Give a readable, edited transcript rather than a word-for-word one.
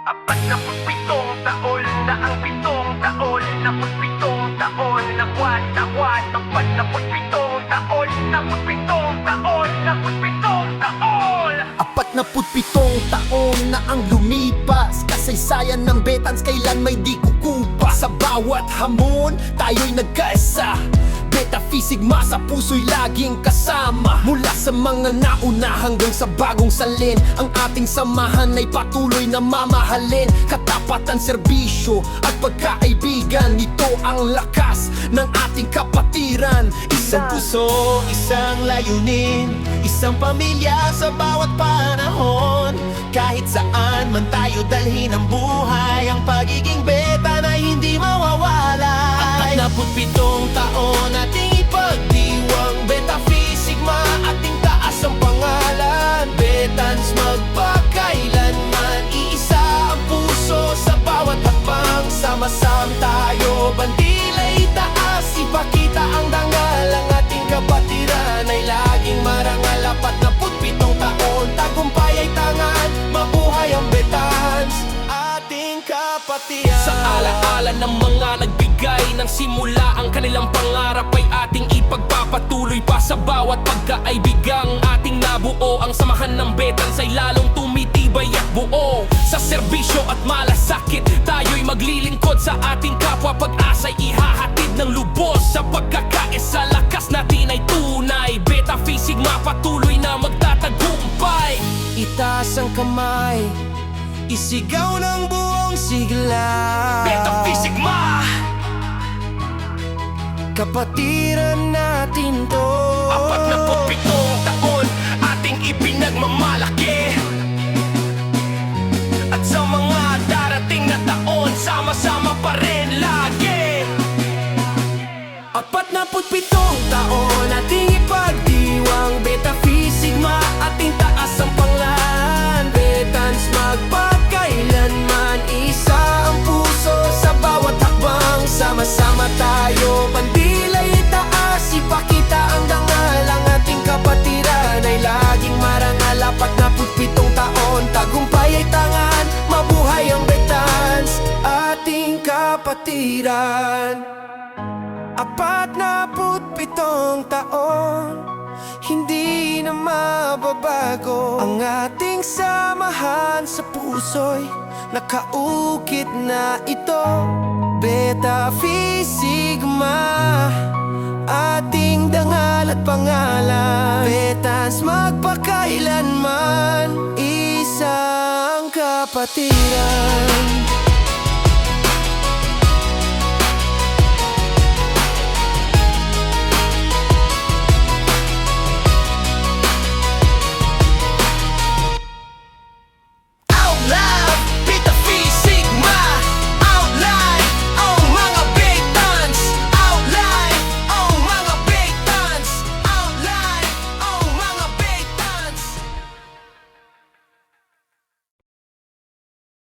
Apat na putpitong taon na ang pitong taon na putpitong taon na buwan. Apat na putpitong taon na putpitong taon na putpitong taon. 47 taon na ang lumipas, kasaysayan ng Betans kailan may di kukupa. Sa bawat hamon, tayo'y nagkaisa, Beta Phi Sigma sa puso'y laging kasama. Mula sa mga nauna hanggang sa bagong salin, ang ating samahan ay patuloy na mamahalin. Katapatan, serbisyo at pagkaibigan, ito ang lakas ng ating kapatiran. Isang puso, isang layunin, isang pamilya sa bawat panahon. Kahit saan man tayo dalhin ang buhay, ang pagiging Betan ay hindi mawawala. 47 taon ating ipagdiwang, Beta Phi Sigma ating taas ang pangalan. Betans magpakailanman, iisa ang puso sa bawat hakbang. Sama-sama tayo, bandila'y taas, ipakita ang dangal. Ang ating kapatiran ay laging marangal. 47 taon, tagumpay ay tangan, mabuhay ang Betans, ating kapatiran. Sa alaala ng mga nagbigay ng simula, ang kanilang pangarap ay ating ipagpapatuloy pa. Sa bawat pagkaibigang ating nabuo, ang samahan ng Betans ay lalong tumitibay at buo. Sa serbisyo at malasakit, tayo'y maglilingkod sa ating kapwa. Pag-asa'y ihahatid ng lubos, sa pagkakaisa lakas natin ay tunay. Beta Phi Sigma patuloy na magtatagumpay. Itaas ang kamay, isigaw ng buong sigla, Beta Phi Sigma, kapatiran natin to. 47 taon ating ipinagmamalaki, at sa mga darating na taon, sama-sama pa rin lagi. 47 taon ating ipagdiwang, Beta Phi Sigma ating taas ang pangalan. Betans magpakailanman, isa ang puso sa bawat hakbang. Sama-sama tayo, bandila'y taas, ipakita ang dangal. Ang ating kapatiran ay laging marangal. 47 taon, tagumpay ay tangan, mabuhay ang Betans, ating kapatiran. 47 taon, hindi na mababago. Ang ating samahan sa puso'y nakaukit na ito. Beta Phi Sigma, ating dangal at pangalan. Betans magpakailanman, isang kapatiran.